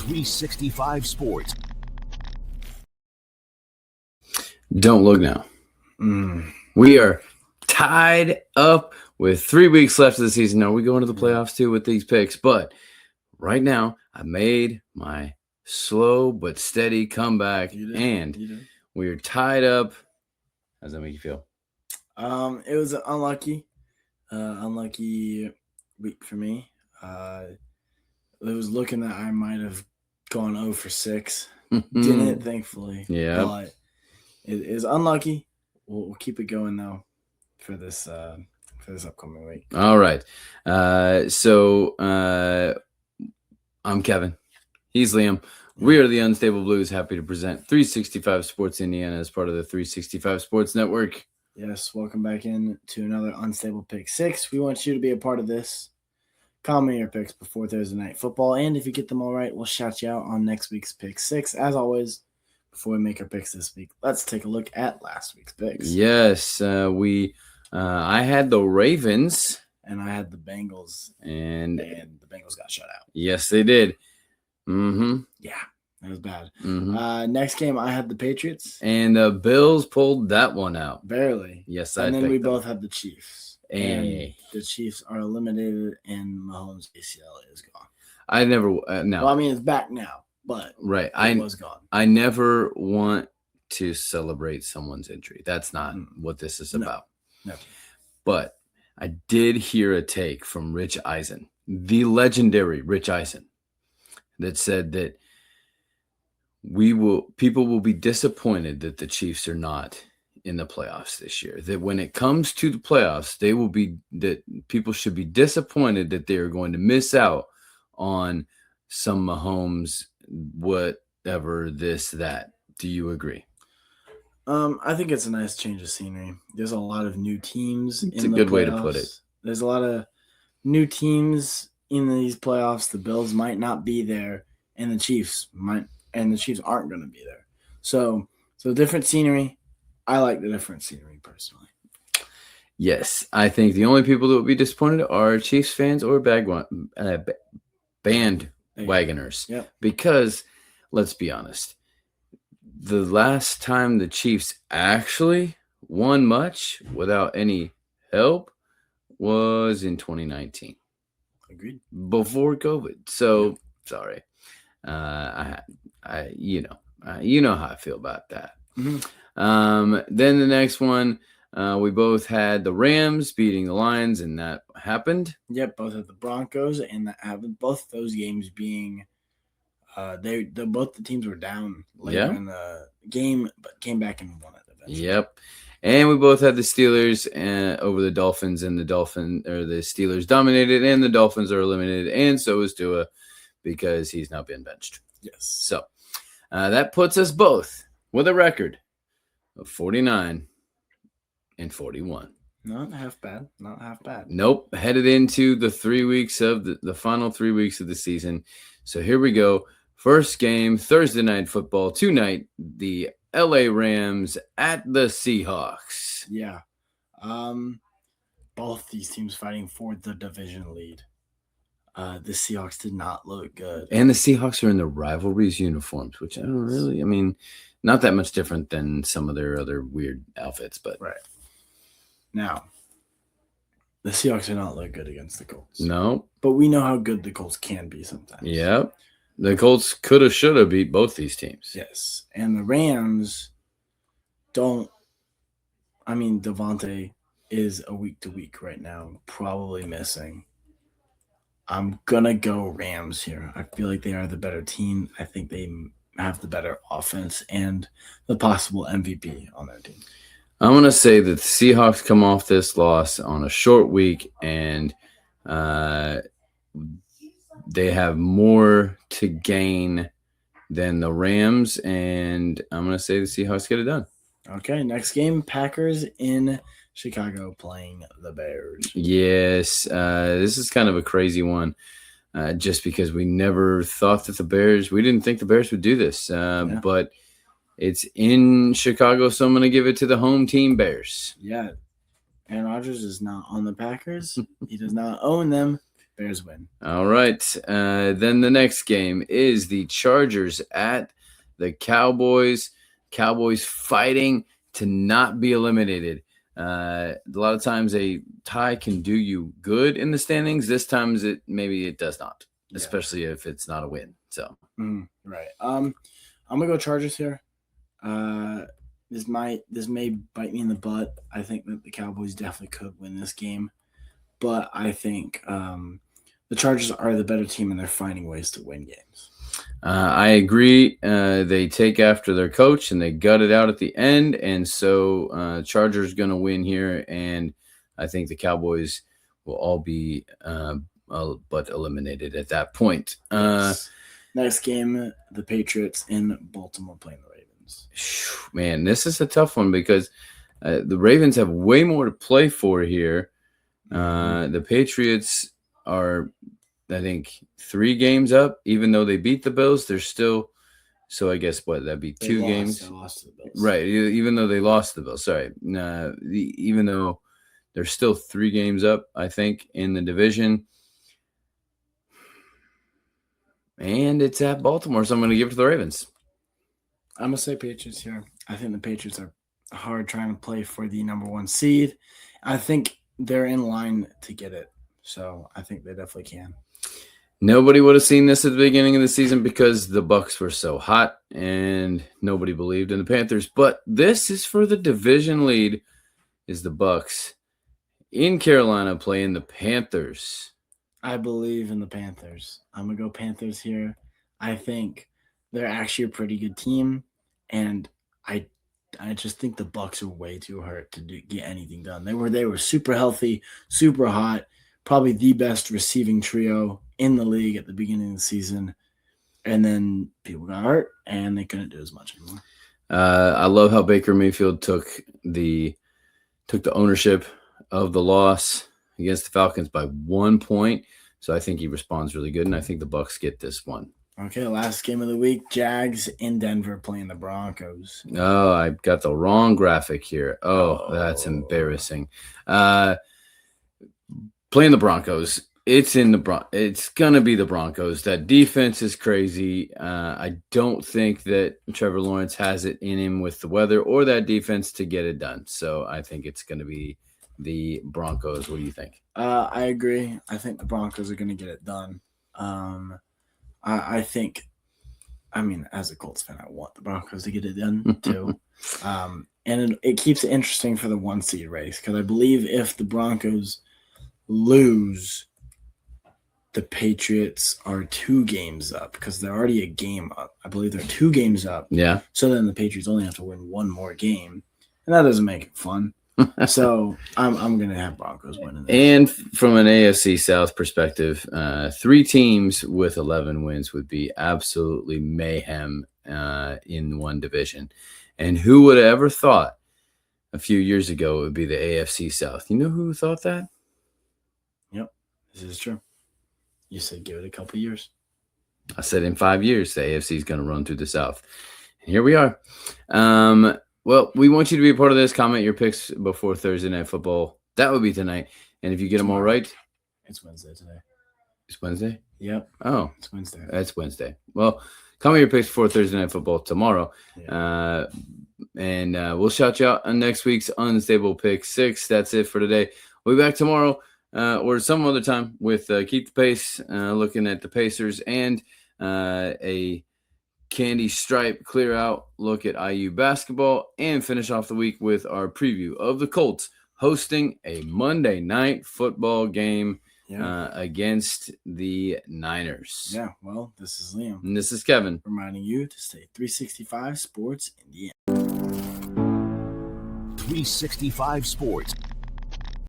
365 Sports. Don't look now. We are tied up with 3 weeks left of the season. Now we go into the playoffs too with these picks, but right now I made my slow but steady comeback, and we are tied up. How does that make you feel? It was an unlucky week for me. It was looking that I might have gone 0 for 6. Didn't, thankfully. Yeah. But it is unlucky. We'll keep it going though for this upcoming week. All right. So I'm Kevin. He's Liam. We are the Unstable Blues. Happy to present 365 Sports Indiana as part of the 365 Sports Network. Yes, welcome back in to another Unstable Pick 6. We want you to be a part of this. Comment your picks before Thursday Night Football, and if you get them all right, we'll shout you out on next week's Pick 6. As always, before we make our picks this week, let's take a look at last week's picks. Yes, I had the Ravens. And I had the Bengals. And the Bengals got shut out. Yes, they did. Yeah, that was bad. Next game, I had the Patriots. And the Bills pulled that one out. Barely. Yes, and then we both had the Chiefs. And the Chiefs are eliminated, and Mahomes' ACL is gone. I never no. Well, I mean, it's back now, but right, it was gone. I never want to celebrate someone's injury. That's not what this is about. No. But I did hear a take from Rich Eisen, the legendary Rich Eisen, that said that people will be disappointed that the Chiefs are not in the playoffs this year. That when it comes to the playoffs, that people should be disappointed that they are going to miss out on some Mahomes, whatever, this, that. Do you agree? I think it's a nice change of scenery. There's a lot of new teams. It's a good way to put it. There's a lot of new teams in these playoffs. The Bills might not be there, and the Chiefs aren't going to be there. So different scenery. I like the different scenery personally. Yes, I think the only people that would be disappointed are Chiefs fans or bandwagoners. Yep. Because let's be honest, the last time the Chiefs actually won much without any help was in 2019. Agreed. Before COVID. So sorry, you know how I feel about that. Then the next one, we both had the Rams beating the Lions, and that happened. Yep, both had the Broncos, and that happened. Both those games being, both the teams were down later in the game, but came back and won it eventually. Yep, and we both had the Steelers over the Dolphins, and the Steelers dominated, and the Dolphins are eliminated, and so is Tua because he's now been benched. Yes. So that puts us both with a record of 49 and 41. Not half bad. Nope. Headed into the 3 weeks of the final 3 weeks of the season. So here we go. First game, Thursday Night Football. Tonight, the LA Rams at the Seahawks. Yeah. Both these teams fighting for the division lead. The Seahawks did not look good. And the Seahawks are in the rivalries uniforms, which I don't really, not that much different than some of their other weird outfits, but right. Now, the Seahawks do not look good against the Colts. No. But we know how good the Colts can be sometimes. Yep. The Colts coulda, shoulda beat both these teams. Yes. And the Rams Devontae is a week to week right now, probably missing. I'm going to go Rams here. I feel like they are the better team. I think they have the better offense and the possible MVP on their team. I'm going to say that the Seahawks come off this loss on a short week, and they have more to gain than the Rams, and I'm going to say the Seahawks get it done. Okay, next game, Packers in Chicago playing the Bears. Yes, this is kind of a crazy one. Just because we never thought that we didn't think the Bears would do this. But it's in Chicago, so I'm going to give it to the home team Bears. Yeah. Aaron Rodgers is not on the Packers. He does not own them. Bears win. All right. Then the next game is the Chargers at the Cowboys. Cowboys fighting to not be eliminated. A lot of times a tie can do you good in the standings. This time maybe it does not, especially if it's not a win. So right. I'm gonna go Chargers here. This may bite me in the butt. I think that the Cowboys definitely could win this game, but I think the Chargers are the better team, and they're finding ways to win games. I agree. They take after their coach, and they gut it out at the end, and so Chargers going to win here, and I think the Cowboys will all be but eliminated at that point. Next game, the Patriots in Baltimore playing the Ravens. Man, this is a tough one because the Ravens have way more to play for here. The Patriots are, I think, 3 games up. Even though they beat the Bills, they're still. So I guess that'd be 2 games. They lost to the Bills. Right. Even though they lost to the Bills. Sorry. Even though they're still 3 games up, I think, in the division. And it's at Baltimore, so I'm going to give it to the Ravens. I'm going to say Patriots here. I think the Patriots are hard trying to play for the number 1 seed. I think they're in line to get it. So I think they definitely can. Nobody would have seen this at the beginning of the season because the Bucs were so hot and nobody believed in the Panthers. But this is for the division lead is the Bucs in Carolina playing the Panthers. I believe in the Panthers. I'm going to go Panthers here. I think they're actually a pretty good team, and I just think the Bucs are way too hurt to get anything done. They were super healthy, super hot, probably the best receiving trio in the league at the beginning of the season, and then people got hurt, and they couldn't do as much anymore. I love how Baker Mayfield took the ownership of the loss against the Falcons by 1 point. So I think he responds really good, and I think the Bucs get this one. Okay, last game of the week, Jags in Denver playing the Broncos. Oh, I got the wrong graphic here. Oh, that's embarrassing. Playing the Broncos. It's gonna be the Broncos. That defense is crazy. I don't think that Trevor Lawrence has it in him with the weather or that defense to get it done. So I think it's gonna be the Broncos. What do you think? I agree. I think the Broncos are going to get it done. I think, as a Colts fan, I want the Broncos to get it done too. And it keeps it interesting for the 1 seed race because I believe if the Broncos lose, the Patriots are 2 games up because they're already a game up. I believe they're 2 games up. Yeah. So then the Patriots only have to win 1 more game, and that doesn't make it fun. So I'm going to have Broncos winning this. And from an AFC South perspective, 3 teams with 11 wins would be absolutely mayhem in one division. And who would have ever thought a few years ago it would be the AFC South? You know who thought that? Yep, this is true. You said give it a couple years. I said in 5 years, the AFC is going to run through the South. And here we are. Well, we want you to be a part of this. Comment your picks before Thursday Night Football. That would be tonight. And if you get them all right. It's Wednesday today. It's Wednesday? Yep. Oh. It's Wednesday. That's Wednesday. Well, comment your picks before Thursday Night Football tomorrow. Yeah. And we'll shout you out on next week's Unstable Pick 6. That's it for today. We'll be back tomorrow or some other time with Keep the Pace, looking at the Pacers and a candy stripe clear out look at IU basketball, and finish off the week with our preview of the Colts hosting a Monday night football game against the Niners. Yeah, well, this is Liam. And this is Kevin. Reminding you to stay 365 Sports Indiana. 365 Sports.